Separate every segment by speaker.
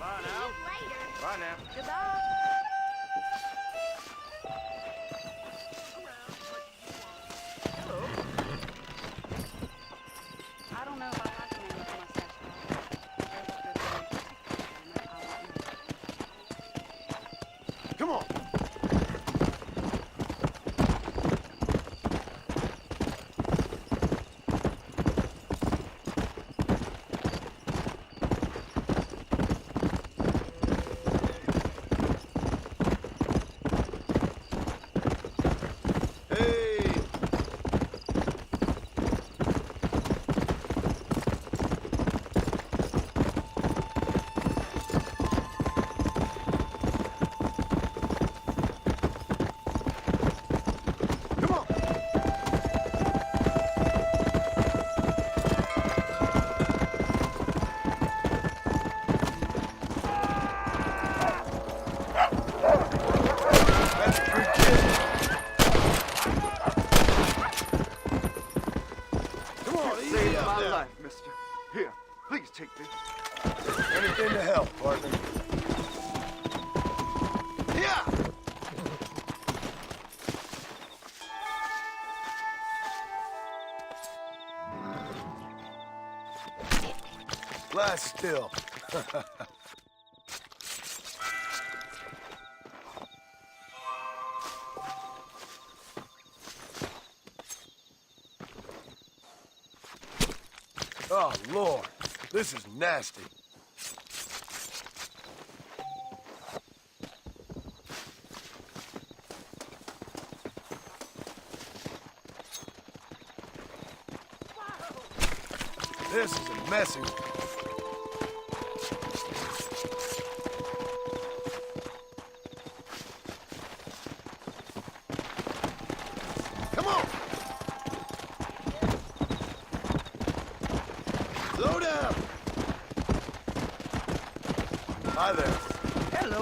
Speaker 1: Bye now.
Speaker 2: Later.
Speaker 1: Bye now.
Speaker 2: Goodbye. Hello. I don't know if I like a man with a mustache.
Speaker 1: Come on. Saved my life, mister. Here, please take this.
Speaker 3: Anything to help, partner.
Speaker 1: Yeah!
Speaker 3: Lie still. Oh, Lord. This is nasty. This is a messy one.
Speaker 1: Come on! Slow down!
Speaker 3: Hi there.
Speaker 1: Hello.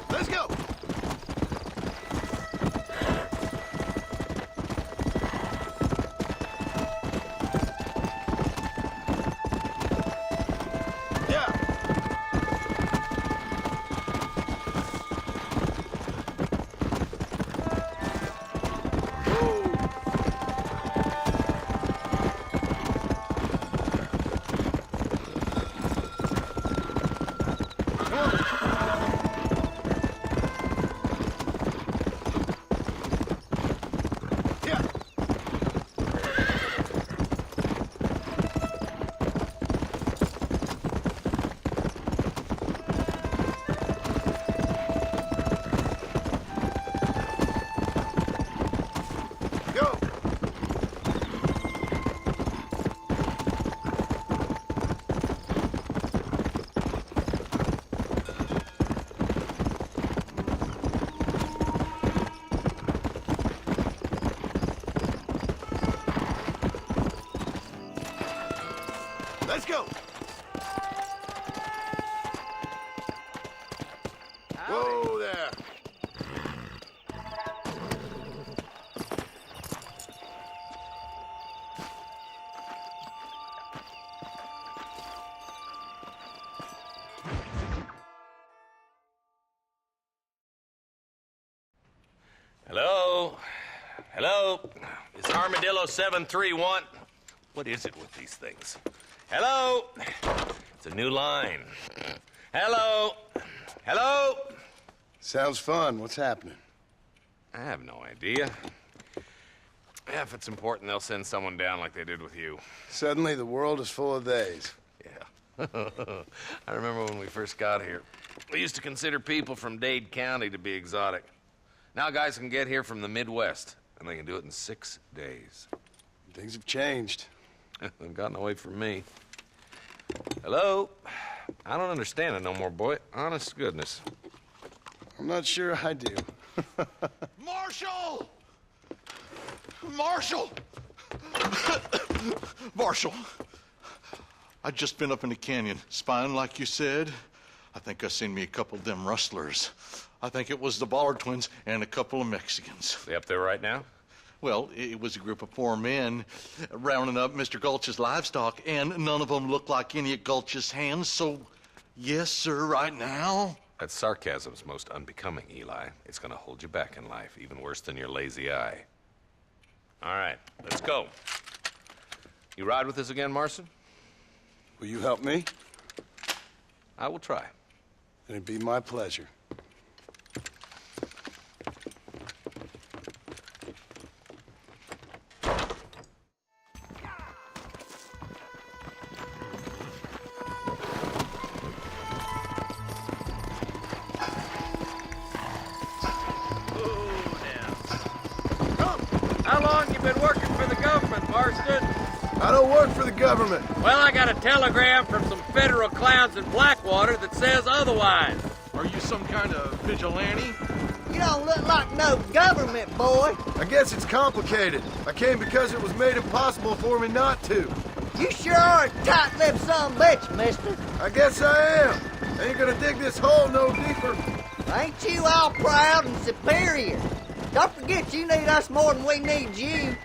Speaker 1: Let's go! Yeah! Yeah! Go! Let's go! Whoa there!
Speaker 4: Hello? Hello? Is Armadillo 731? What is it with these things? Hello? It's a new line. Hello? Hello?
Speaker 3: Sounds fun. What's happening?
Speaker 4: I have no idea. Yeah, if it's important, they'll send someone down like they did with you.
Speaker 3: Suddenly, the world is full of theys.
Speaker 4: Yeah. I remember when we first got here. We used to consider people from Dade County to be exotic. Now guys can get here from the Midwest, and they can do it in 6 days.
Speaker 3: Things have changed.
Speaker 4: They've gotten away from me. Hello? I don't understand it no more, boy. Honest to goodness.
Speaker 3: I'm not sure I do.
Speaker 5: Marshall! Marshall! Marshall! I just been up in the canyon, spying like you said. I think I seen me a couple of them rustlers. I think it was the Ballard twins and a couple of Mexicans.
Speaker 4: They up there right now?
Speaker 5: Well, it was a group of 4 men rounding up Mr. Gulch's livestock, and none of them looked like any of Gulch's hands, so yes, sir, right now.
Speaker 4: That sarcasm's most unbecoming, Eli. It's gonna hold you back in life, even worse than your lazy eye. All right, let's go. You ride with us again, Marston?
Speaker 3: Will you help me?
Speaker 4: I will try.
Speaker 3: It'd be my pleasure.
Speaker 6: How long you been working for the government, Marston?
Speaker 1: I don't work for the government.
Speaker 6: Well, I got a telegram from some federal clowns in Blackwater that says otherwise.
Speaker 5: Are you some kind of vigilante?
Speaker 7: You don't look like no government boy.
Speaker 1: I guess it's complicated. I came because it was made impossible for me not to.
Speaker 7: You sure are a tight-lipped son of a bitch, mister.
Speaker 1: I guess I am. Ain't gonna dig this hole no deeper.
Speaker 7: Ain't you all proud and superior? Don't forget you need us more than we need you.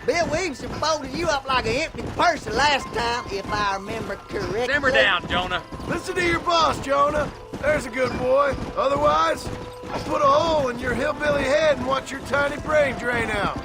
Speaker 7: Bill Williamson folded you up like an empty purse the last time, if I remember correctly.
Speaker 6: Simmer down, Jonah.
Speaker 1: Listen to your boss, Jonah. There's a good boy. Otherwise, I'll put a hole in your hillbilly head and watch your tiny brain drain out.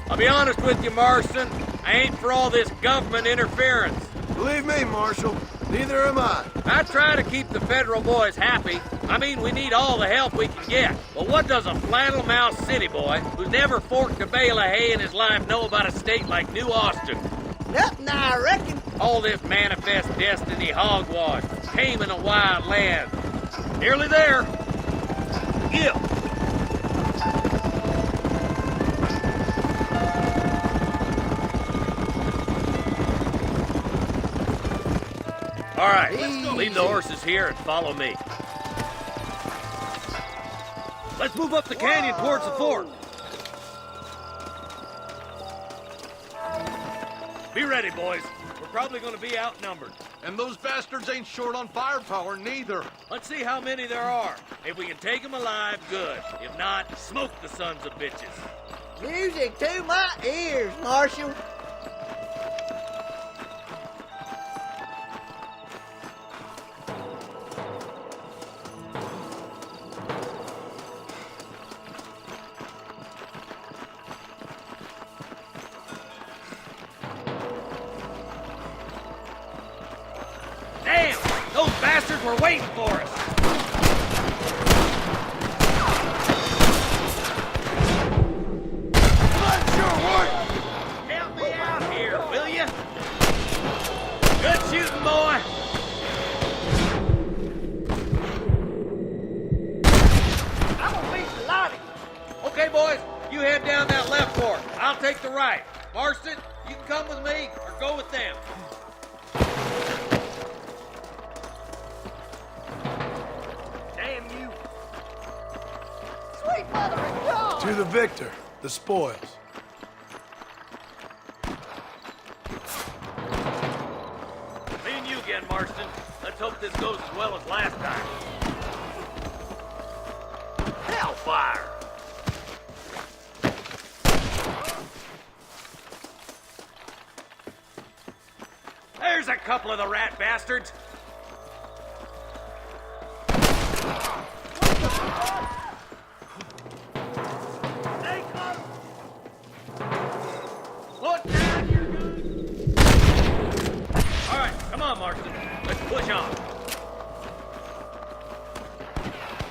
Speaker 6: I'll be honest with you, Marston. I ain't for all this government interference.
Speaker 1: Believe me, Marshal, neither am I.
Speaker 6: I try to keep the federal boys happy. I mean, we need all the help we can get. But what does a flannel-mouthed city boy who's never forked a bale of hay in his life know about a state like New Austin?
Speaker 7: Nothing, I reckon.
Speaker 6: All this manifest destiny hogwash, taming a wild land. Nearly there. Yeah. All right, leave the horses here and follow me. Let's move up the canyon towards the fort. Be ready, boys. We're probably going to be outnumbered.
Speaker 5: And those bastards ain't short on firepower, neither.
Speaker 6: Let's see how many there are. If we can take them alive, good. If not, smoke the sons of bitches.
Speaker 7: Music to my ears, Marshal.
Speaker 6: Damn! Those bastards were waiting for us!
Speaker 1: Not sure what.
Speaker 6: Help me out here, will you? Good shooting, boy!
Speaker 7: I'm gonna be delighted.
Speaker 6: Okay, boys, you head down that left fork. I'll take the right. Marston, you can come with me or go with them. Damn you!
Speaker 7: Sweet mother of God.
Speaker 1: To the victor, the spoils.
Speaker 6: Me and you again, Marston. Let's hope this goes as well as last time. Hellfire! There's a couple of the rat bastards. Stay close. Put down your gun. All right, come on, Marston. Let's push on.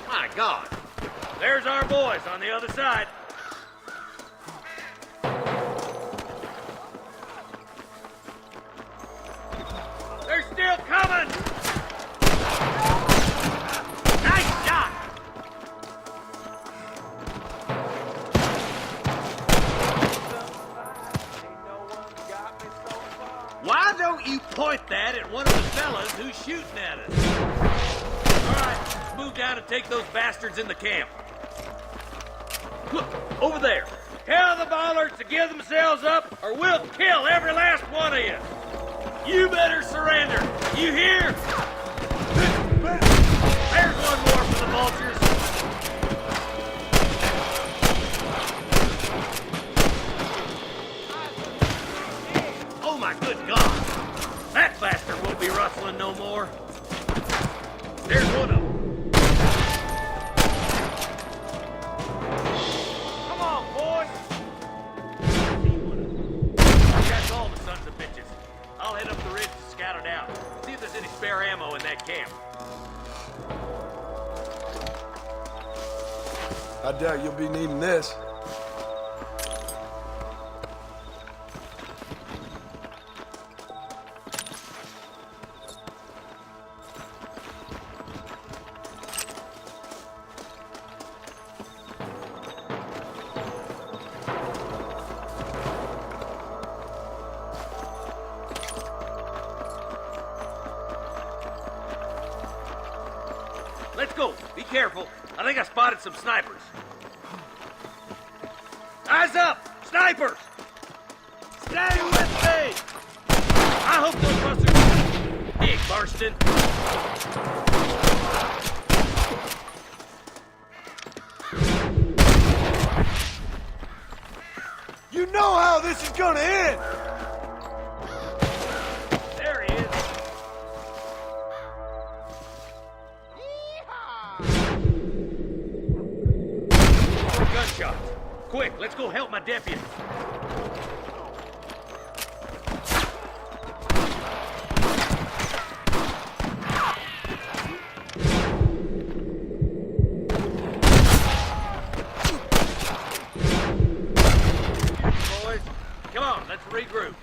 Speaker 6: My God. There's our boys on the other side. They're still coming! Nice shot! Why don't you point that at one of the fellas who's shooting at us? All right, let's move down and take those bastards in the camp. Look, over there. Tell the Ballards to give themselves up or we'll kill every last one of you. You better surrender. You hear?
Speaker 1: I doubt you'll be needing this.
Speaker 6: Let's go. Be careful. I think I spotted some snipers. Eyes up! Snipers! Stay with me! I hope those busters... Hey, Marston.
Speaker 1: You know how this is gonna end!
Speaker 6: There he is. More gunshots. Quick, let's go help my deputy. Boys, come on, let's regroup.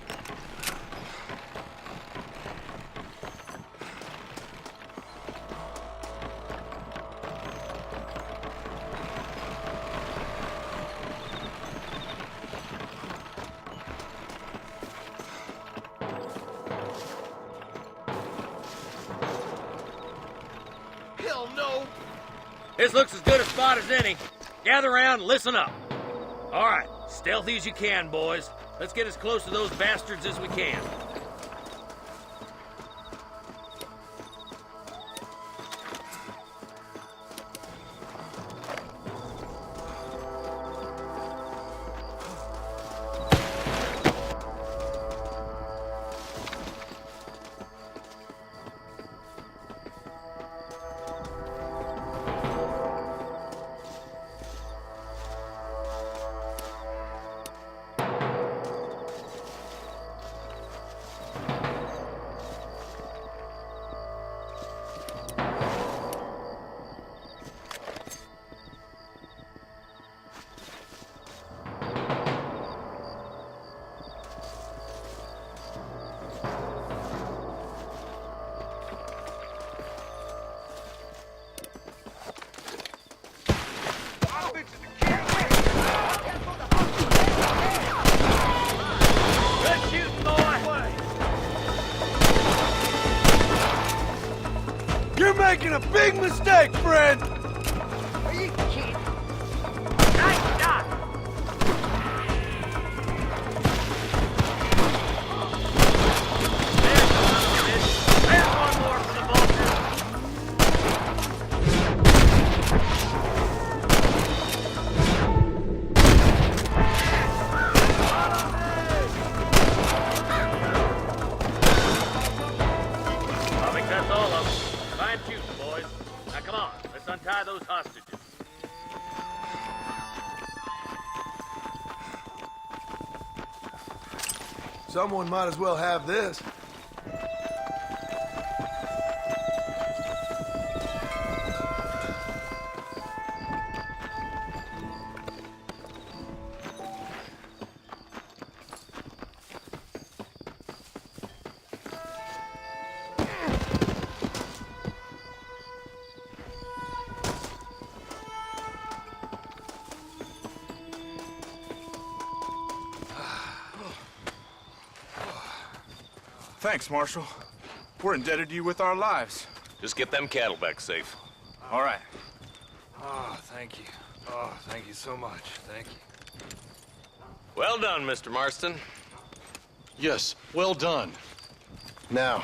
Speaker 5: Hell no!
Speaker 6: This looks as good a spot as any. Gather around and listen up. All right, stealthy as you can, boys. Let's get as close to those bastards as we can. Good shooting, boy!
Speaker 1: You're making a big mistake, friend!
Speaker 7: Are you kidding?
Speaker 6: Nice shot! There's one more for the vulture. I think that's all of them. Fine shooting, boys. Now come on, let's untie those hostages.
Speaker 1: Someone might as well have this.
Speaker 8: Thanks, Marshal. We're indebted to you with our lives.
Speaker 4: Just get them cattle back safe.
Speaker 8: All right.
Speaker 1: Oh, thank you. Oh, thank you so much. Thank you.
Speaker 4: Well done, Mr. Marston.
Speaker 5: Yes, well done.
Speaker 3: Now,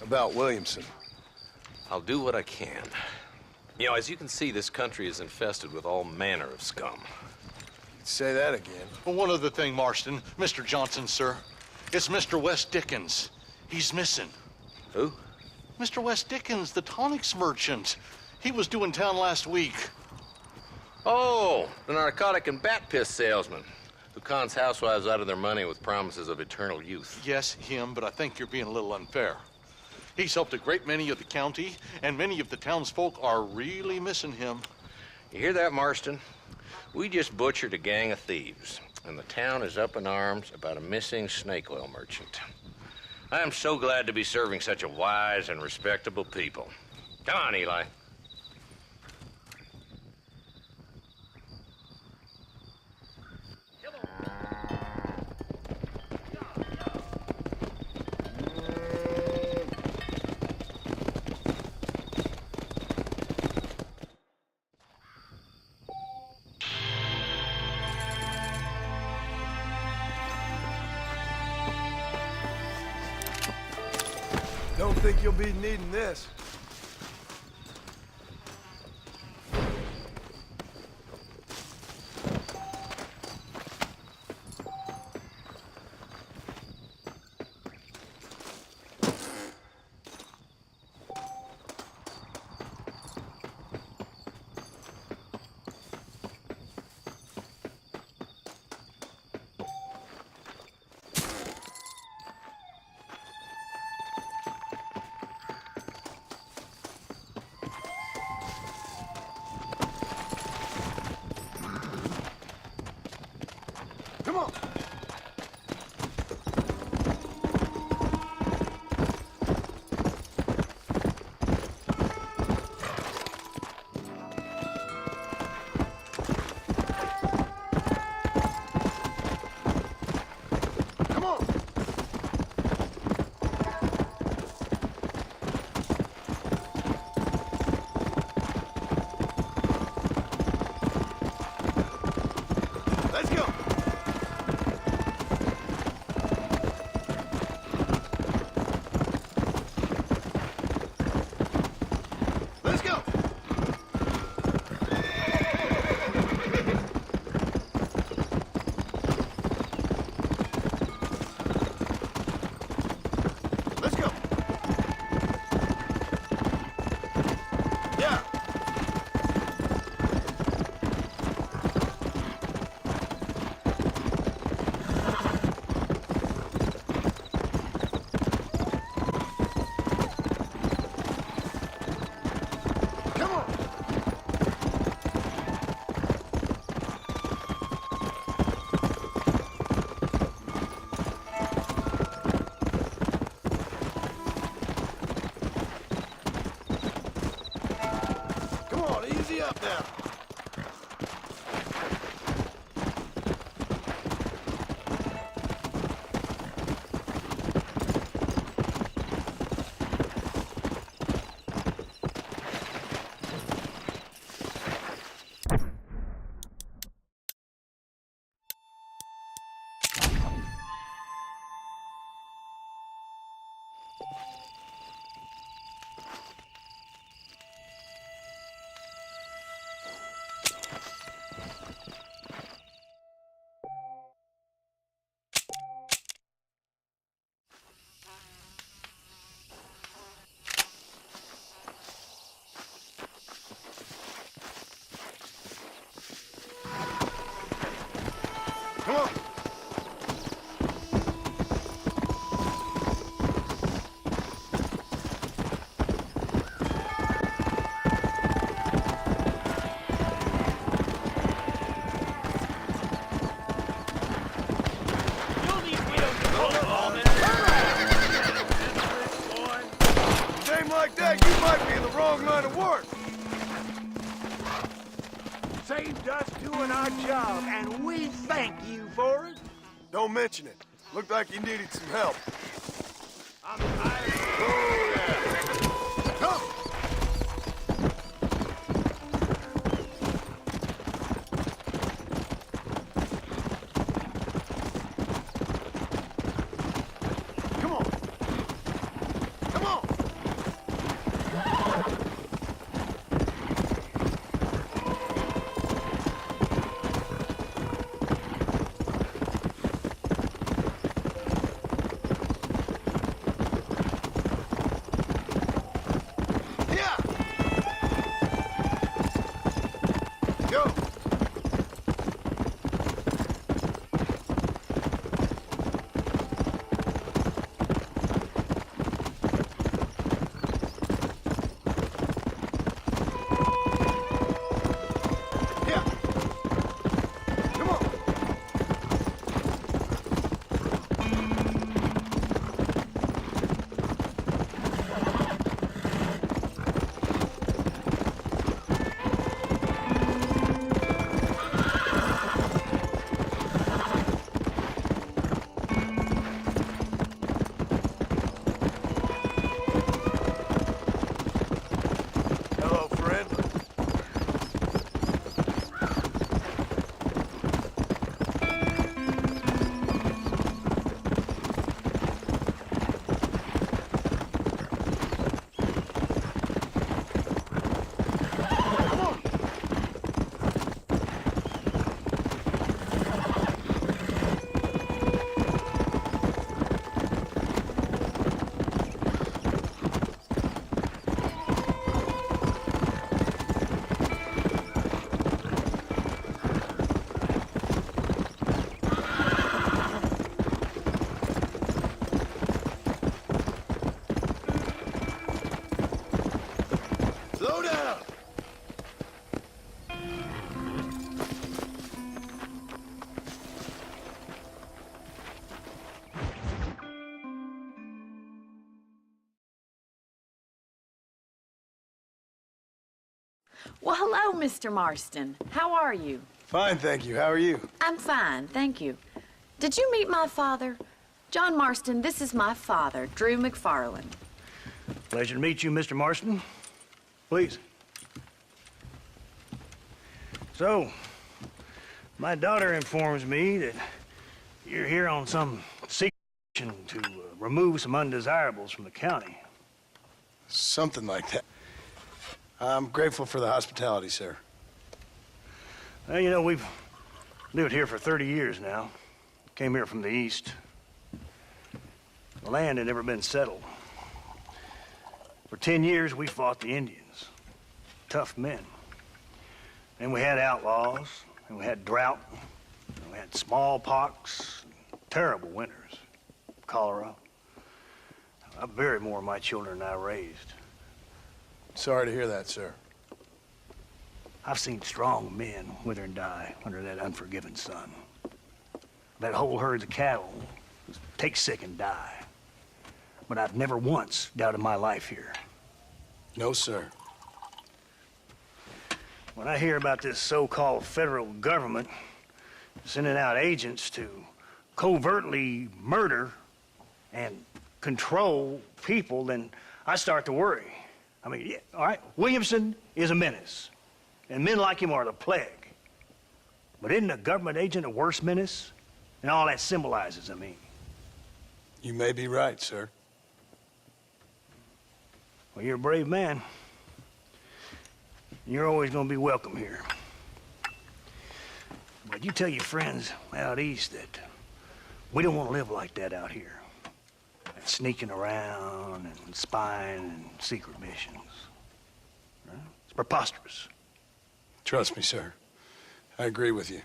Speaker 3: about Williamson.
Speaker 4: I'll do what I can. You know, as you can see, this country is infested with all manner of scum.
Speaker 3: Say that again.
Speaker 5: Well, one other thing, Marston. Mr. Johnson, sir. It's Mr. West Dickens. He's missing.
Speaker 4: Who?
Speaker 5: Mr. West Dickens, the tonics merchant. He was due in town last week.
Speaker 4: Oh, the narcotic and bat piss salesman who cons housewives out of their money with promises of eternal youth.
Speaker 5: Yes, him, but I think you're being a little unfair. He's helped a great many of the county, and many of the townsfolk are really missing him.
Speaker 9: You hear that, Marston? We just butchered a gang of thieves, and the town is up in arms about a missing snake oil merchant. I am so glad to be serving such a wise and respectable people. Come on, Eli.
Speaker 1: Don't think you'll be needing this. Come on. Come on. Let's go. Let's go. Let's go. Yeah. Come on. Come on, easy up now. Come on.
Speaker 6: You'll need widows to hold all this.
Speaker 1: Name like that, you might be in the wrong line of work.
Speaker 10: Saved us doing our job, and we thank you for it.
Speaker 1: Don't mention it. Looked like you needed some help.
Speaker 10: I'm tired.
Speaker 1: Oh, yeah. Come. Come on. Come on.
Speaker 11: Well, hello, Mr. Marston. How are you?
Speaker 3: Fine, thank you. How are you?
Speaker 11: I'm fine, thank you. Did you meet my father? John Marston, this is my father, Drew McFarland.
Speaker 12: Pleasure to meet you, Mr. Marston. Please. So, my daughter informs me that you're here on some secret mission to remove some undesirables from the county.
Speaker 3: Something like that. I'm grateful for the hospitality, sir.
Speaker 12: Well, you know, we've lived here for 30 years now. Came here from the east. The land had never been settled. For 10 years, we fought the Indians. Tough men. Then we had outlaws, and we had drought, and we had smallpox, terrible winters, cholera. I buried more of my children than I raised.
Speaker 3: Sorry to hear that, sir.
Speaker 12: I've seen strong men wither and die under that unforgiving sun. That whole herds of cattle take sick and die. But I've never once doubted my life here.
Speaker 3: No, sir.
Speaker 12: When I hear about this so-called federal government sending out agents to covertly murder and control people, then I start to worry. I mean, yeah, all right, Williamson is a menace, and men like him are the plague. But isn't a government agent a worse menace? And all that symbolizes, I mean.
Speaker 3: You may be right, sir.
Speaker 12: Well, you're a brave man. You're always gonna be welcome here. But you tell your friends out east that we don't want to live like that out here. Like sneaking around and spying and secret missions. Right? It's preposterous.
Speaker 3: Trust me, sir. I agree with you.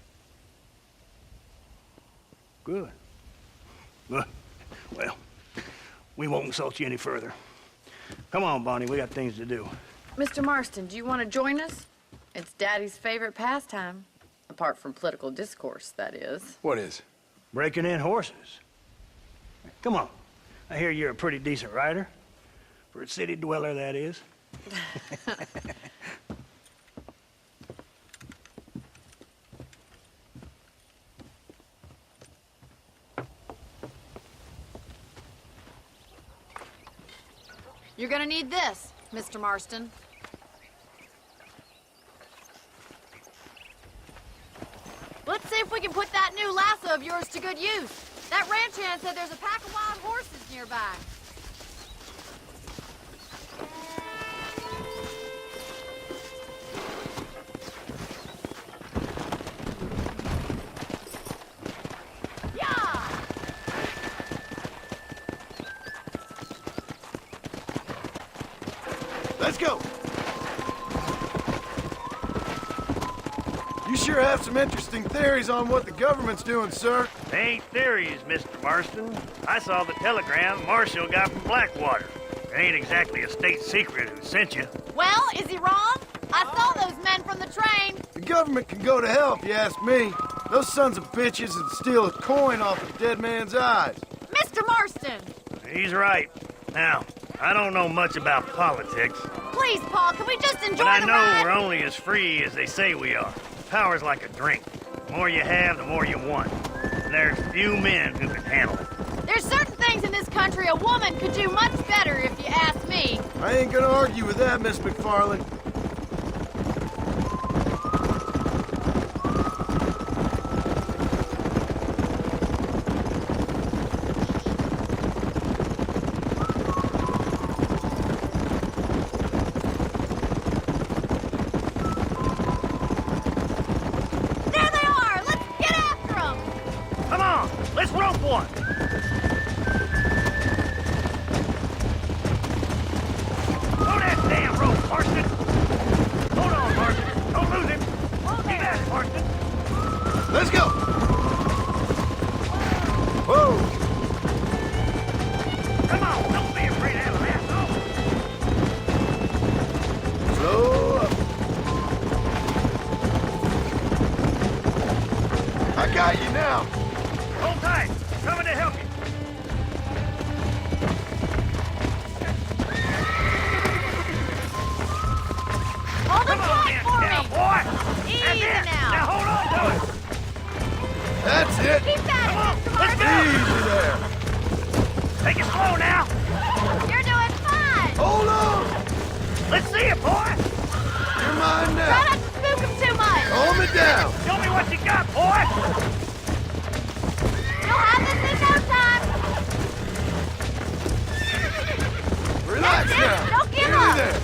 Speaker 12: Good. Good. Well, we won't insult you any further. Come on, Bonnie, we got things to do.
Speaker 11: Mr. Marston, do you want to join us? It's Daddy's favorite pastime. Apart from political discourse, that is.
Speaker 3: What is?
Speaker 12: Breaking in horses. Come on. I hear you're a pretty decent rider. For a city dweller, that is.
Speaker 11: You're gonna need this, Mr. Marston. Let's see if we can put that new lasso of yours to good use. That ranch hand said there's a pack of wild horses nearby. Yeah!
Speaker 1: Let's go. You sure have some interesting theories on what the government's doing, sir.
Speaker 12: They ain't theories, Mr. Marston. I saw the telegram Marshall got from Blackwater. It ain't exactly a state secret who sent you.
Speaker 11: Well, is he wrong? I saw those men from the train.
Speaker 1: The government can go to hell if you ask me. Those sons of bitches would steal a coin off a dead man's eyes.
Speaker 11: Mr. Marston!
Speaker 12: He's right. Now, I don't know much about politics,
Speaker 11: Please, Paul, can we just enjoy
Speaker 12: but I
Speaker 11: the
Speaker 12: know
Speaker 11: ride?
Speaker 12: we're only as free as they say we are. Power's like a drink. The more you have, the more you want. And there's few men who can handle it.
Speaker 11: There's certain things in this country a woman could do much better, if you ask me.
Speaker 1: I ain't gonna argue with that, Miss McFarland.
Speaker 11: There they are! Let's get after them!
Speaker 12: Come on, let's rope one! Throw that damn rope, Marston! Hold on, Marston. Don't lose him. Keep at it, Marston.
Speaker 1: Let's go! Whoa!
Speaker 12: Come on, don't be afraid to have a lasso.
Speaker 1: Slow up. I got you now.
Speaker 12: Hold tight. Coming to help you.
Speaker 11: Hold them tight! back for me!
Speaker 10: Boy!
Speaker 11: Easy
Speaker 10: That's it.
Speaker 11: now!
Speaker 10: Now hold on to it!
Speaker 1: That's it.
Speaker 11: Keep at it, Mr.
Speaker 10: Let's
Speaker 11: Martin!
Speaker 10: go!
Speaker 1: Easy there.
Speaker 10: Take it slow now!
Speaker 11: You're doing fine!
Speaker 1: Hold on.
Speaker 10: Let's see it, boy!
Speaker 1: You're mine
Speaker 11: Try
Speaker 1: now.
Speaker 11: not to spook him too much!
Speaker 1: Hold me down.
Speaker 10: Show me what you got, boy!
Speaker 11: You'll have this in no time!
Speaker 1: Relax
Speaker 11: That's it.
Speaker 1: now.
Speaker 11: Don't give
Speaker 1: Nearly
Speaker 11: up.
Speaker 1: there.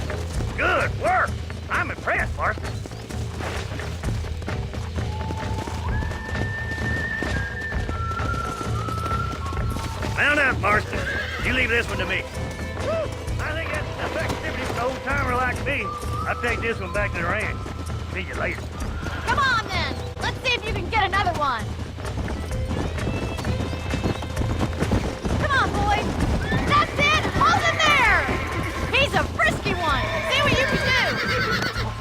Speaker 10: Good work! I'm impressed, Marston. Mount up, Marston. You leave this one to me. I think that's enough activity for an old-timer like me. I'll take this one back to the ranch. See you later.
Speaker 11: Come on, then! Let's see if you can get another one! Come on, boys! That's it! Hold him there! He's a frisky one! See what you can do!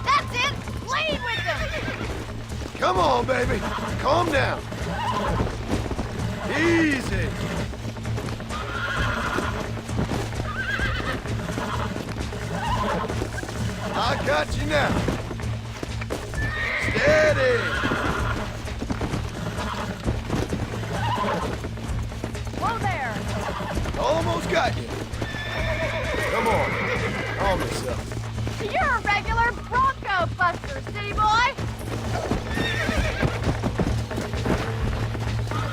Speaker 11: That's it! Lead with him!
Speaker 1: Come on, baby. Calm down. Easy. I got you now. Steady.
Speaker 11: Whoa there!
Speaker 1: Almost got you. Come on. Calm yourself.
Speaker 11: You're a regular Bronco buster, city boy!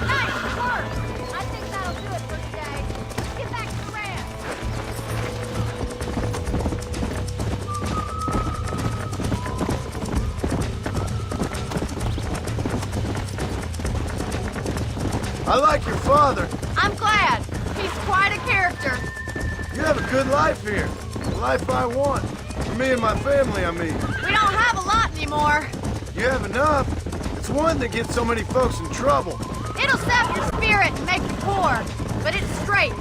Speaker 11: Nice work! I think that'll do it for today. Let's get back to the ranch.
Speaker 1: I like your father.
Speaker 11: I'm glad. He's quite a character.
Speaker 1: You have a good life here. The life I want. For me and my family, I mean.
Speaker 11: We don't have a lot anymore.
Speaker 1: You have enough. It's one that gets so many folks in trouble.
Speaker 11: It'll sap your spirit and make you poor. But it's straight,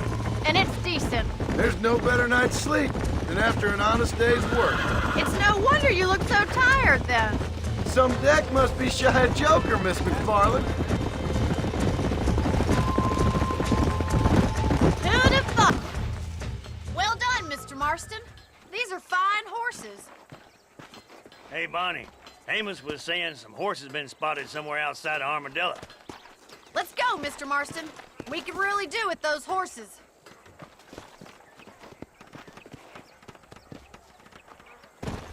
Speaker 11: and it's decent.
Speaker 1: There's no better night's sleep than after an honest day's work.
Speaker 11: It's no wonder you look so tired, then.
Speaker 1: Some deck must be shy of Joker, Miss McFarland.
Speaker 11: Who'd have thought? Well done, Mr. Marston. These are fine horses.
Speaker 12: Hey, Bonnie. Amos was saying some horses been spotted somewhere outside of Armadillo.
Speaker 11: Let's go, Mr. Marston. We can really do with those horses.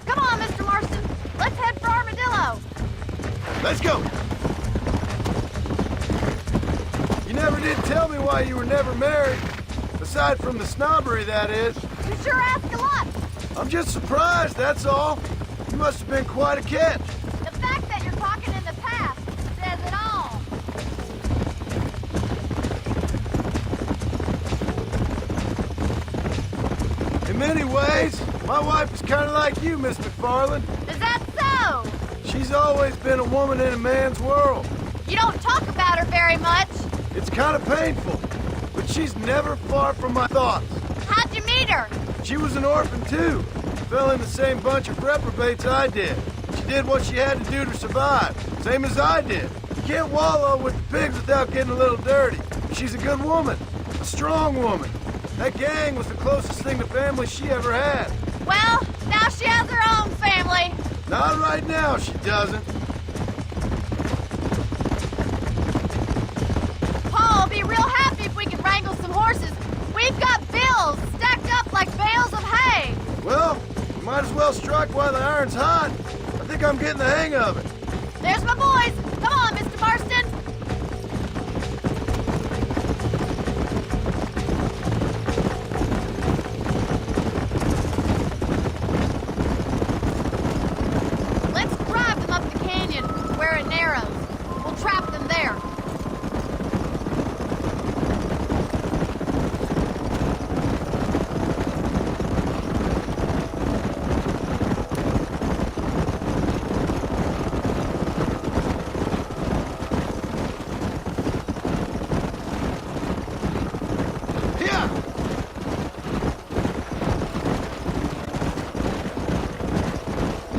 Speaker 11: Come on, Mr. Marston. Let's head for Armadillo.
Speaker 1: Let's go. You never did tell me why you were never married. Aside from the snobbery, that is.
Speaker 11: You sure ask a lot.
Speaker 1: I'm just surprised, that's all. You must have been quite a catch.
Speaker 11: The fact that you're talking in the past says it all.
Speaker 1: In many ways, my wife is kind of like you, Miss McFarland.
Speaker 11: Is that so?
Speaker 1: She's always been a woman in a man's world.
Speaker 11: You don't talk about her very much.
Speaker 1: It's kind of painful, but she's never far from my thoughts.
Speaker 11: How'd you meet her?
Speaker 1: She was an orphan, too. Fell in the same bunch of reprobates I did. She did what she had to do to survive, same as I did. You can't wallow with the pigs without getting a little dirty. She's a good woman, a strong woman. That gang was the closest thing to family she ever had.
Speaker 11: Well, now she has her own family.
Speaker 1: Not right now, she doesn't.
Speaker 11: Paul will be real happy if we can wrangle some horses. We've got bills stacked up like bales of hay.
Speaker 1: Well, you might as well strike while the iron's hot. I think I'm getting the hang of it.
Speaker 11: There's my boys. Come on, Mr. Marston. Let's drive them up the canyon where it narrows. We'll trap them there.
Speaker 1: Here!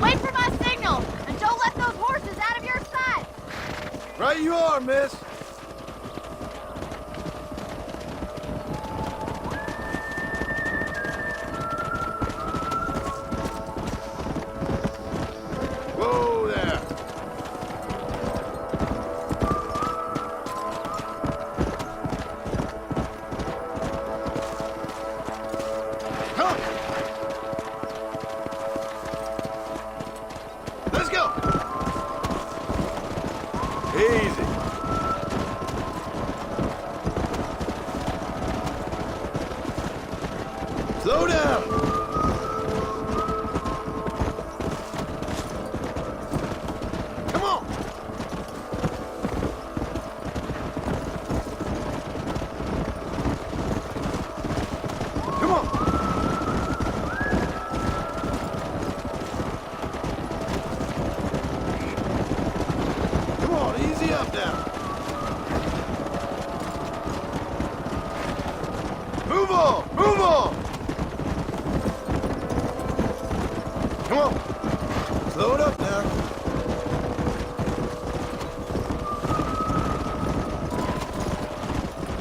Speaker 11: Wait for my signal, and don't let those horses out of your sight.
Speaker 1: Right you are, miss. Slow it up now.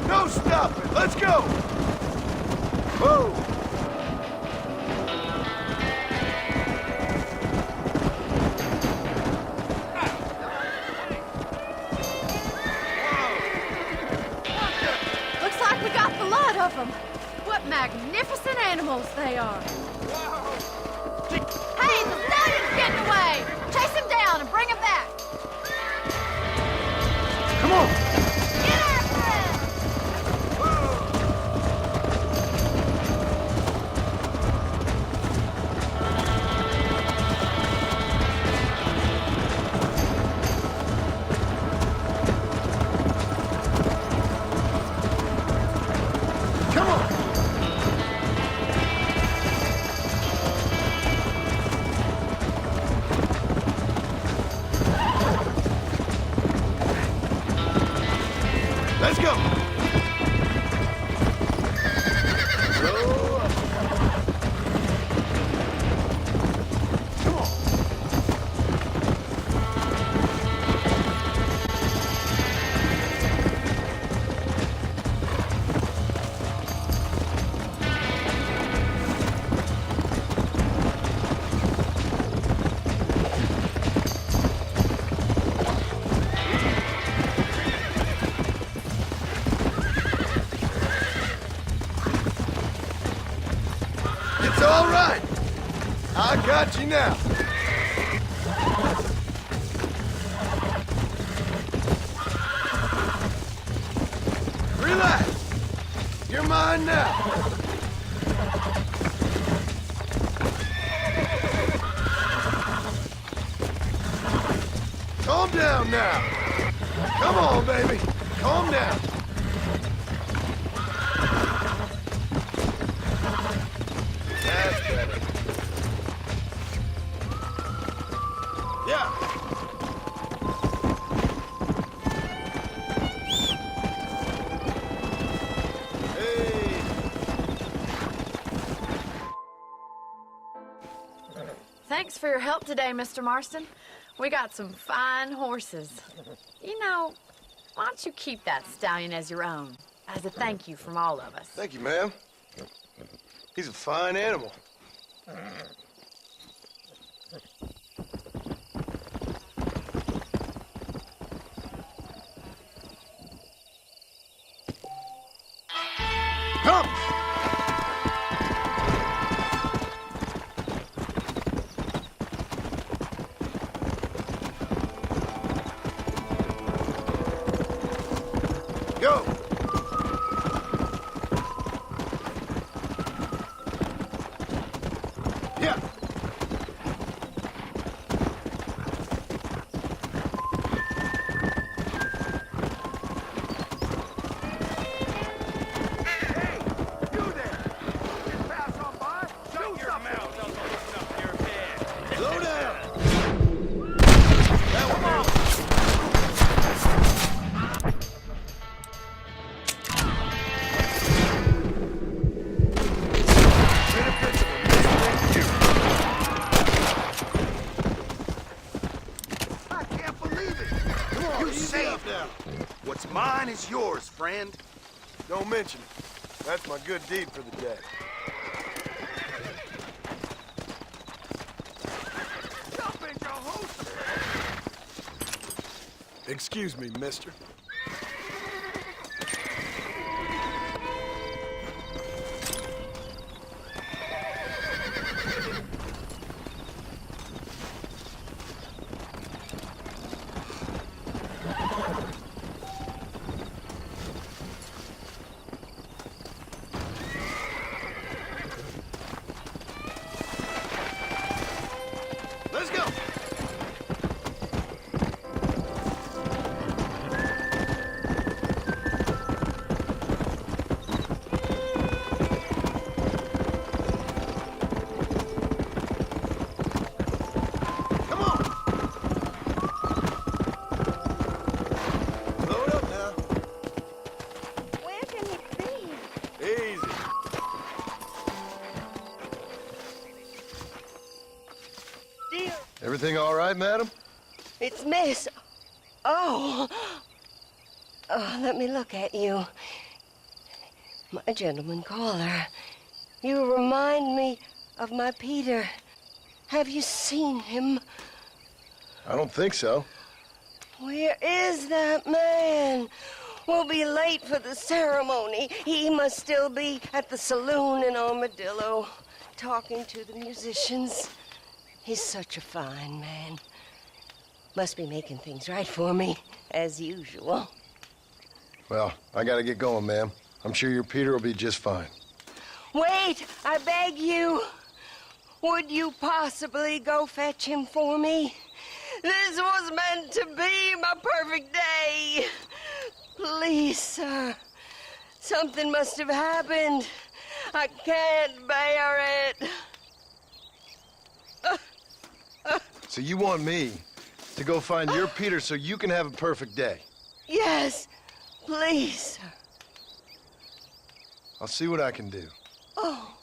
Speaker 1: No stopping. Let's go. Whoa.
Speaker 11: Looks like we got the lot of them. What magnificent animals they are. Hey, the stallion's getting away! Chase him down and bring him back!
Speaker 1: Come on.
Speaker 11: Get after him!
Speaker 1: Come on. Let's go. Slow up. Come on. It's all right. I got you now. Relax. You're mine now. Calm down now. Come on, baby. Calm down. That's better. Yeah. Hey.
Speaker 11: Thanks for your help today, Mr. Marston. We got some fine horses. You know, why don't you keep that stallion as your own, as a thank you from all of us?
Speaker 1: Thank you, ma'am. He's a fine animal. Come! Go! Yeah! Slow down! That one there. Benefits of a misnamed you. I can't believe it. Come on, you saved now.
Speaker 8: What's mine is yours, friend.
Speaker 1: Don't mention it. That's my good deed for the day. Excuse me, mister. Let's go. Everything all right, madam?
Speaker 13: It's Miss. Oh. Oh, let me look at you. My gentleman caller. You remind me of my Peter. Have you seen him?
Speaker 1: I don't think so.
Speaker 13: Where is that man? We'll be late for the ceremony. He must still be at the saloon in Armadillo, talking to the musicians. He's such a fine man. Must be making things right for me, as usual.
Speaker 1: Well, I gotta get going, ma'am. I'm sure your Peter will be just fine.
Speaker 13: Wait, I beg you. Would you possibly go fetch him for me? This was meant to be my perfect day. Please, sir. Something must have happened. I can't bear it.
Speaker 1: So you want me to go find your Peter so you can have a perfect day?
Speaker 13: Yes, please, sir.
Speaker 1: I'll see what I can do.
Speaker 13: Oh.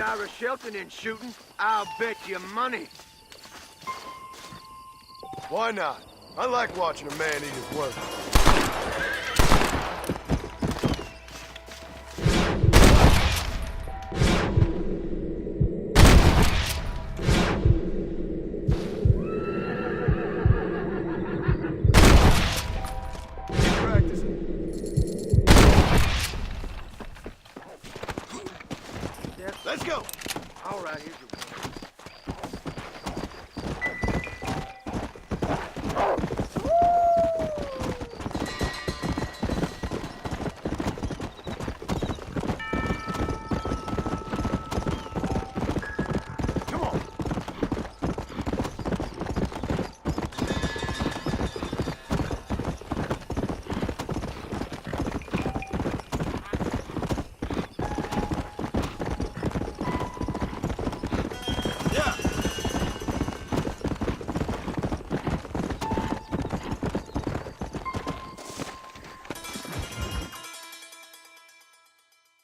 Speaker 1: Ira Shelton in shooting, I'll bet you money. Why not? I like watching a man eat his work.
Speaker 14: Let's go.
Speaker 1: All right, here's your...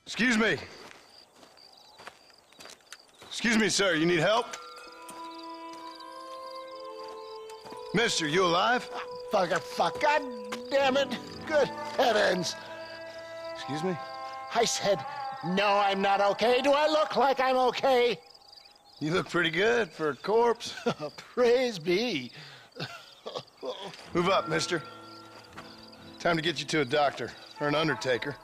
Speaker 1: Excuse me. Excuse me, sir. You need help? Mister, you alive?
Speaker 3: Fuck. God damn it. Good heavens.
Speaker 1: Excuse me?
Speaker 3: I said, no, I'm not okay. Do I look like I'm okay?
Speaker 1: You look pretty good for a corpse.
Speaker 3: Praise be.
Speaker 1: Move up, mister. Time to get you to a doctor or an undertaker.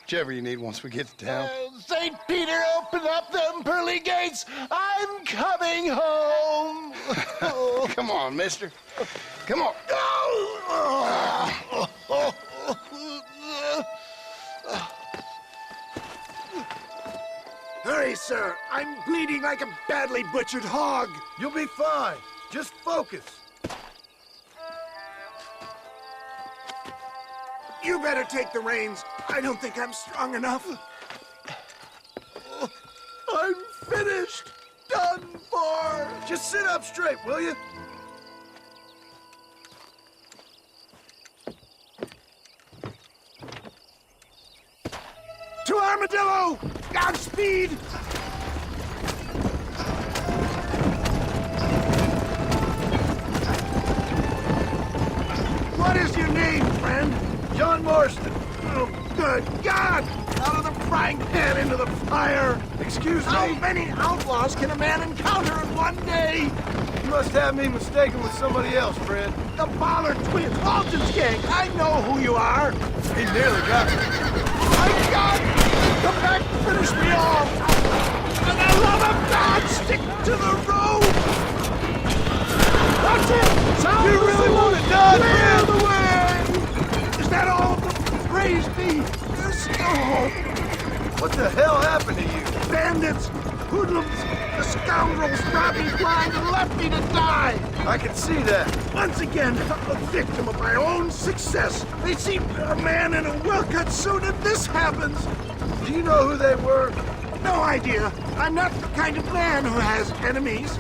Speaker 1: Whichever you need once we get to town.
Speaker 3: St. Peter, open up them pearly gates. I'm coming home.
Speaker 1: Come on, mister. Come on.
Speaker 14: Hurry, sir. I'm bleeding like a badly butchered hog.
Speaker 1: You'll be fine. Just focus.
Speaker 8: You better take the reins. I don't think I'm strong enough.
Speaker 1: I'm finished. Done for. Just sit up straight, will you?
Speaker 8: To Armadillo! Godspeed! What is your name, friend?
Speaker 1: John Marston.
Speaker 8: Oh, good God! Out of the frying pan into the fire!
Speaker 1: Excuse
Speaker 8: How
Speaker 1: me?
Speaker 8: many outlaws can a man encounter in one day?
Speaker 1: You must have me mistaken with somebody else, friend.
Speaker 8: The Ballard twins, Alton's gang. I know who you are.
Speaker 1: He nearly got me.
Speaker 8: My God! Come back and finish me off! For the love of God, stick to the road! That's it! Sound
Speaker 1: You really want to die,
Speaker 8: Clear
Speaker 1: friend?
Speaker 8: the way! Is that all? Praise be! Yes, oh!
Speaker 1: What the hell happened to you?
Speaker 8: Bandits! Hoodlums! The scoundrels robbed me blind and left me to die!
Speaker 1: I can see that.
Speaker 8: Once again, a victim of my own success. They see a man in a well-cut suit and this happens.
Speaker 1: Do you know who they were?
Speaker 8: No idea. I'm not the kind of man who has enemies.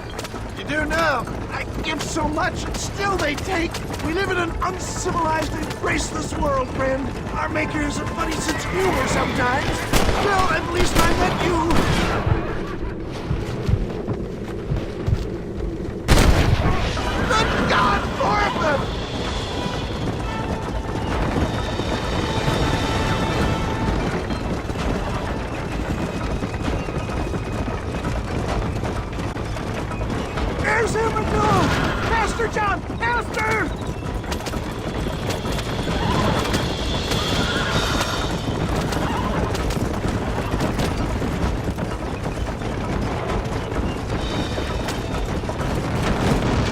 Speaker 1: You do now.
Speaker 8: I give so much, and still they take. We live in an uncivilized and graceless world, friend. Our makers are funny sense of humor sometimes. Well, at least I met you. Good God, four of them! There's him and go! Faster, John! Faster!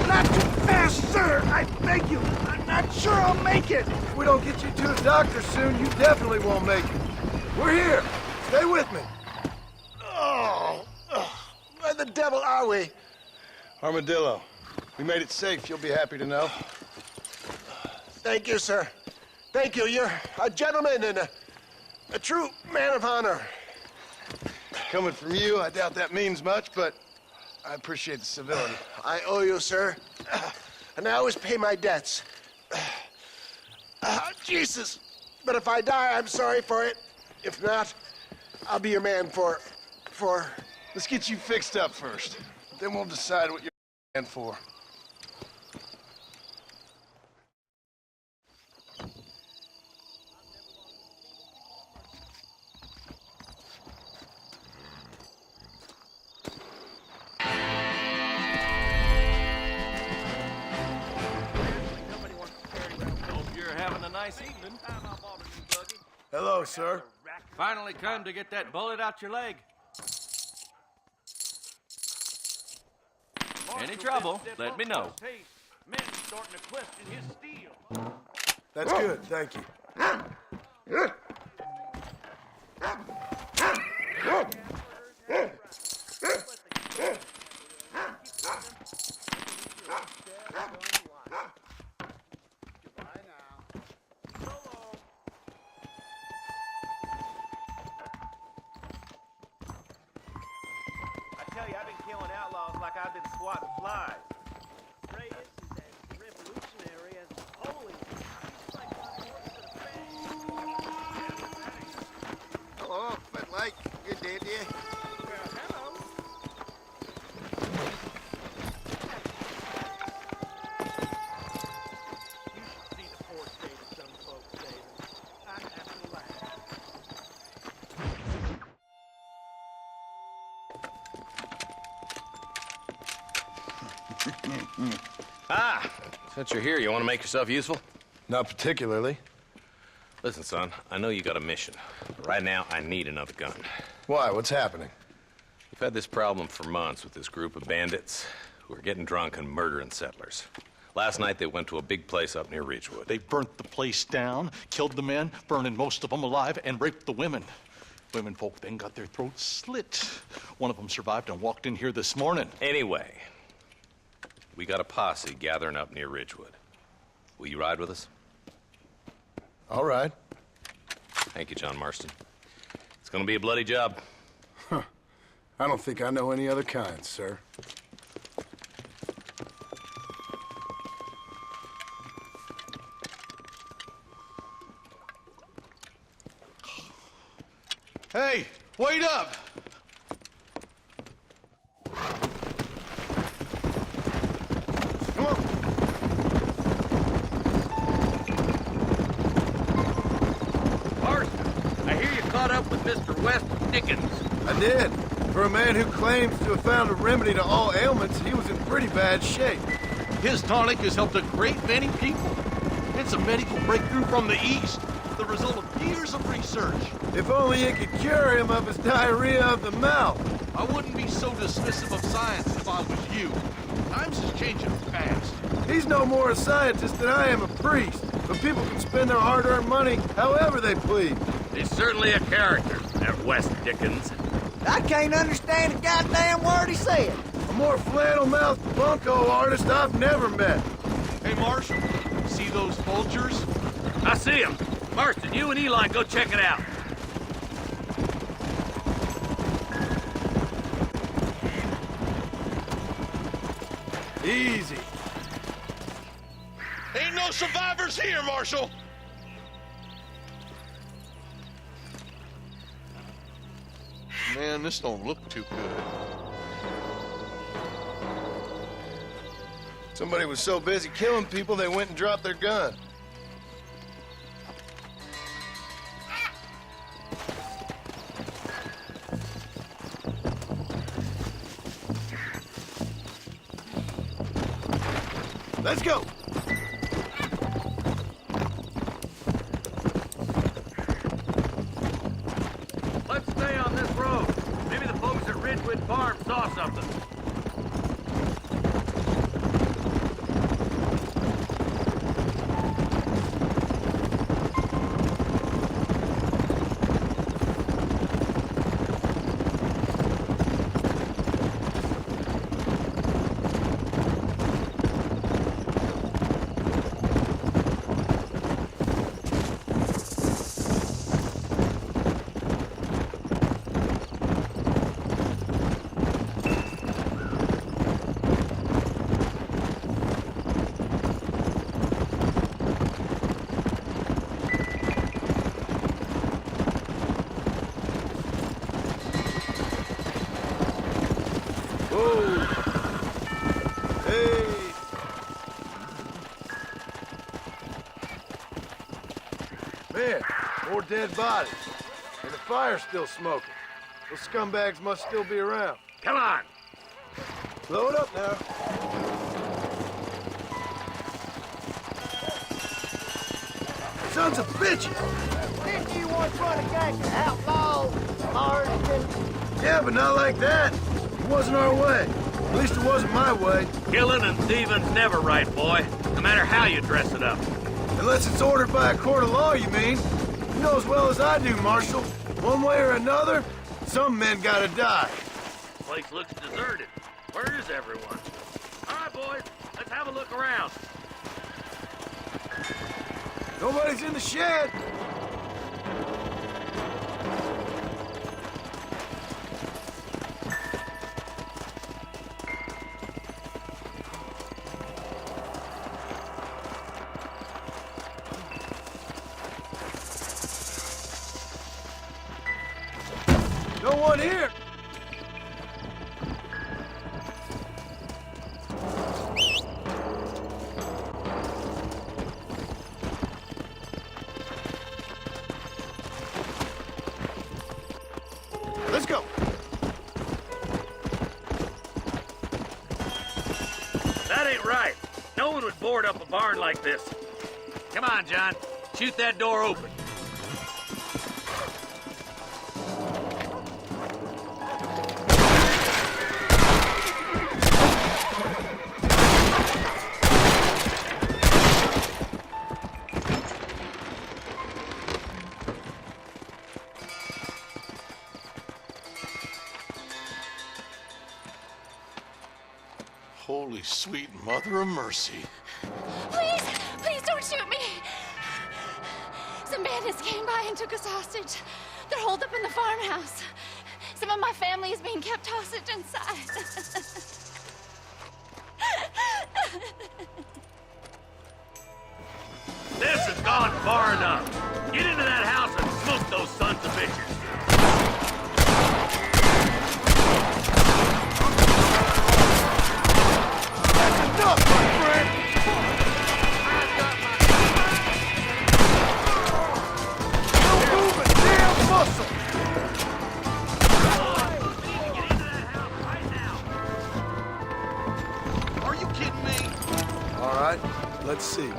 Speaker 8: Not too fast, sir! I beg you! I'm not sure I'll make it!
Speaker 1: If we don't get you to a doctor soon, you definitely won't make it. We're here. Stay with me.
Speaker 8: Oh! Where the devil are we?
Speaker 3: Armadillo. We made it safe, you'll be happy to know.
Speaker 8: Thank you, sir. Thank you. You're a gentleman and a true man of honor.
Speaker 3: Coming from you, I doubt that means much, but I appreciate the civility.
Speaker 8: I owe you, sir. And I always pay my debts. Jesus. But if I die, I'm sorry for it. If not, I'll be your man for...
Speaker 3: Let's get you fixed up first. Then we'll decide what you're man for.
Speaker 6: Hope you're having a nice evening.
Speaker 1: Hello, sir.
Speaker 6: Finally come to get that bullet out your leg. Any trouble, let me know.
Speaker 1: That's good, thank you.
Speaker 14: I tell you, I've been killing outlaws like I've been swatting flies. Reyes is as revolutionary as Napoleon.
Speaker 8: Hello, Footlight. Good day to you.
Speaker 14: Well, hello. You should see the poor state of some folks, David. I have to laugh.
Speaker 4: Ah, since you're here, you want to make yourself useful?
Speaker 3: Not particularly.
Speaker 4: Listen, son, I know you got a mission. But right now, I need another gun.
Speaker 3: Why? What's happening?
Speaker 4: We've had this problem for months with this group of bandits who are getting drunk and murdering settlers. Last night, they went to a big place up near Ridgewood.
Speaker 5: They burnt the place down, killed the men, burning most of them alive, and raped the women. Women folk then got their throats slit. One of them survived and walked in here this morning.
Speaker 4: Anyway, We got a posse gathering up near Ridgewood. Will you ride with us?
Speaker 3: All right.
Speaker 4: Thank you, John Marston. It's gonna be a bloody job.
Speaker 3: I don't think I know any other kind, sir.
Speaker 5: Hey, wait up!
Speaker 3: Come on.
Speaker 6: Marston, I hear you caught up with Mr. West Dickens.
Speaker 1: I did. For a man who claims to have found a remedy to all ailments, he was in pretty bad shape.
Speaker 5: His tonic has helped a great many people. It's a medical breakthrough from the East, the result of years of research.
Speaker 1: If only it could cure him of his diarrhea of the mouth.
Speaker 5: I wouldn't be so dismissive of science if I was you. Times is changing fast.
Speaker 1: He's no more a scientist than I am a priest. But people can spend their hard-earned money however they please.
Speaker 6: He's certainly a character, that West Dickens.
Speaker 7: I can't understand a goddamn word he said.
Speaker 1: A more flannel-mouthed bunco artist I've never met.
Speaker 5: Hey, Marshal, see those vultures?
Speaker 6: I see him. Marston, you and Eli go check it out.
Speaker 1: Easy.
Speaker 5: Ain't no survivors here, Marshal! Man, this don't look too good.
Speaker 1: Somebody was so busy killing people, they went and dropped their gun. Let's go!
Speaker 6: Let's stay on this road. Maybe the folks at Ridgewood Farm saw something.
Speaker 1: Man, more dead bodies. And the fire's still smoking. Those scumbags must still be around.
Speaker 6: Come on!
Speaker 1: Blow it up now. Sons of bitches!
Speaker 7: Didn't you once run a gang of outlaws, Marston?
Speaker 1: Yeah, but not like that. It wasn't our way. At least it wasn't my way.
Speaker 6: Killing and thieving's never right, boy. No matter how you dress it up.
Speaker 1: Unless it's ordered by a court of law, you mean? You know as well as I do, Marshal. One way or another, some men gotta die.
Speaker 6: Place looks deserted. Where is everyone? All right, boys. Let's have a look around.
Speaker 1: Nobody's in the shed. No one here. Let's go.
Speaker 6: That ain't right. No one would board up a barn like this. Come on, John. Shoot that door open.
Speaker 5: Holy sweet mother of mercy.
Speaker 11: Please, please don't shoot me. Some bandits came by and took us hostage. They're holed up in the farmhouse. Some of my family is being kept hostage inside.
Speaker 6: This has gone far enough. Get into that house and smoke those sons of bitches.
Speaker 1: That's enough, my friend! Don't move a damn muscle!
Speaker 6: Get into that house right now.
Speaker 5: Are you kidding me?
Speaker 1: All right, let's see.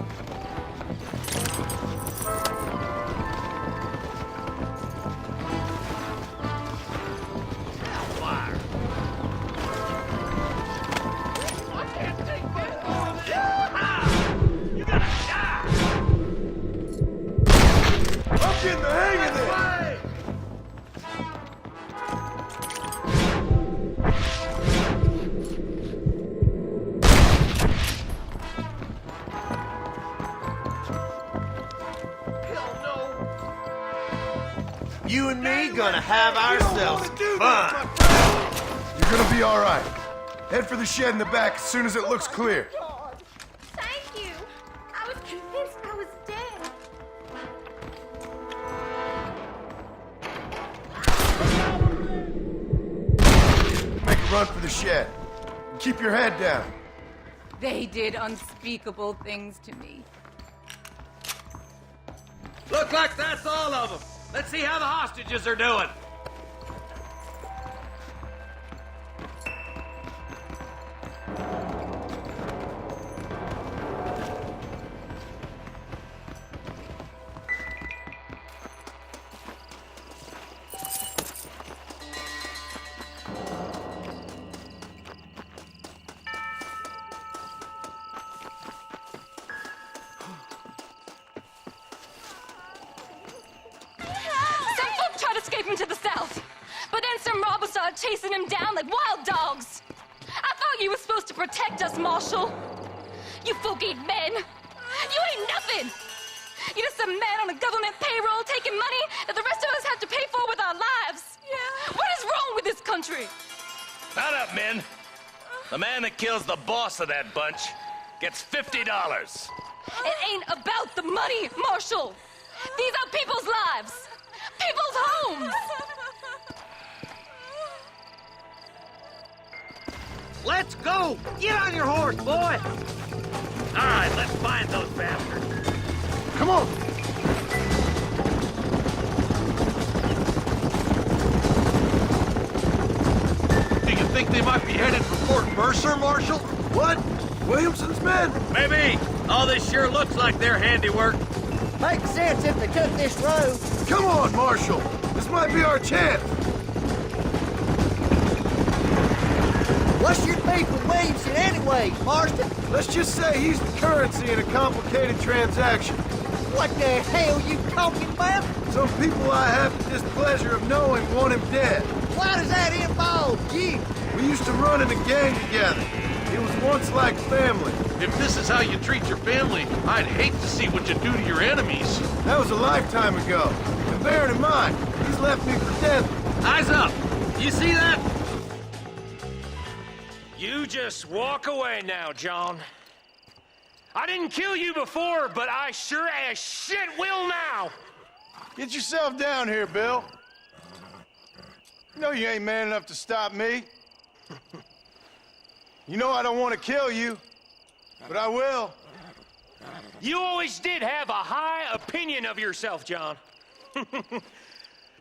Speaker 6: Fire. I can't take this more than you. You gotta die.
Speaker 1: I'm getting the hang of this!
Speaker 14: You and me gonna have ourselves fun.
Speaker 1: You're gonna be all right. Head for the shed in the back as soon as it looks clear.
Speaker 11: Thank you. I was convinced I was dead.
Speaker 1: Make a run for the shed. And keep your head down.
Speaker 2: They did unspeakable things to me.
Speaker 6: Look like that's all of them. Let's see how the hostages are doing.
Speaker 11: To the south. But then some robbers started chasing him down like wild dogs. I thought you were supposed to protect us, Marshal. You folk ain't men. You ain't nothing. You're just a man on a government payroll taking money that the rest of us have to pay for with our lives. Yeah. What is wrong with this country?
Speaker 6: Shut up, men. The man that kills the boss of that bunch gets $50.
Speaker 11: It ain't about the money, Marshal. These are people's lives. People's homes!
Speaker 6: Let's go! Get on your horse, boy! All right, let's find those bastards.
Speaker 1: Come on!
Speaker 5: Do you think they might be headed for Fort Mercer, Marshal?
Speaker 1: What? Williamson's men?
Speaker 6: Maybe. All this sure looks like their handiwork.
Speaker 7: Makes sense if they took this road.
Speaker 1: Come on, Marshal! This might be our chance!
Speaker 7: What's your beef with Williamson anyway, Marston?
Speaker 1: Let's just say he's the currency in a complicated transaction.
Speaker 7: What the hell you talking about?
Speaker 1: Some people I have the displeasure of knowing want him dead.
Speaker 7: Why does that involve you?
Speaker 1: We used to run in a gang together. It was once like family.
Speaker 5: If this is how you treat your family, I'd hate to see what you do to your enemies.
Speaker 1: That was a lifetime ago. And bear in mind, he's left me for dead.
Speaker 6: Eyes up! You see that? You just walk away now, John. I didn't kill you before, but I sure as shit will now!
Speaker 1: Get yourself down here, Bill. You know you ain't man enough to stop me. You know I don't want to kill you, but I will.
Speaker 6: You always did have a high opinion of yourself, John.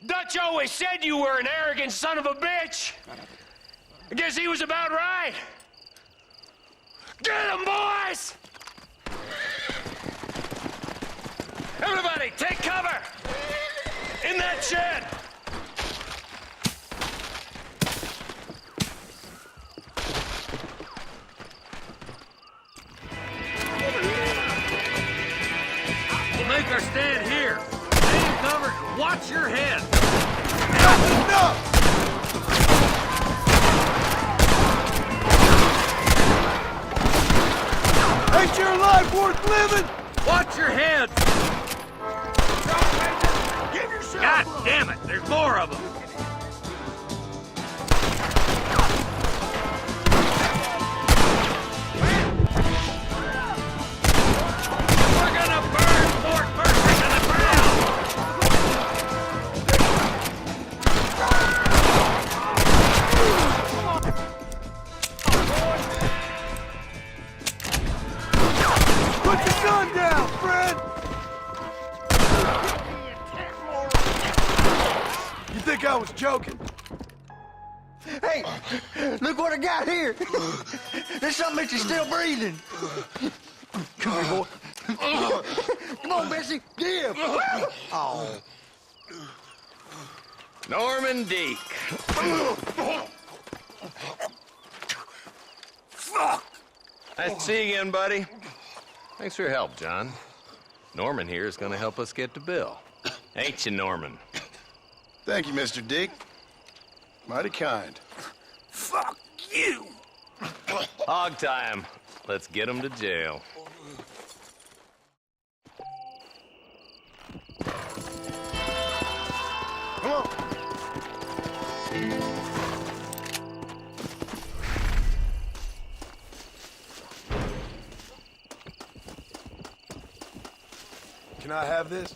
Speaker 6: Dutch always said you were an arrogant son of a bitch. I guess he was about right. Get him, boys! Everybody, take cover! In that shed! We'll make our stand here. Stay covered. Watch your head.
Speaker 1: That's enough! there a life worth living?
Speaker 6: Watch your head!
Speaker 8: Give yourself
Speaker 6: God
Speaker 8: up.
Speaker 6: damn it, there's more of them! We're gonna burn Fort Mercer to the ground!
Speaker 1: Put the gun down, Fred! You think I was joking?
Speaker 7: Hey, look what I got here. There's something that you're still breathing. Come here, boy. Come on, Bessie. Give. Oh.
Speaker 9: Norman Deek.
Speaker 1: Fuck!
Speaker 9: Nice to see you again, buddy. Thanks for your help, John. Norman here is gonna help us get to Bill. Ain't you, Norman?
Speaker 3: Thank you, Mr. Dick. Mighty kind.
Speaker 8: Fuck you.
Speaker 9: Hog time. Let's get him to jail.
Speaker 1: Come on. Can I have this?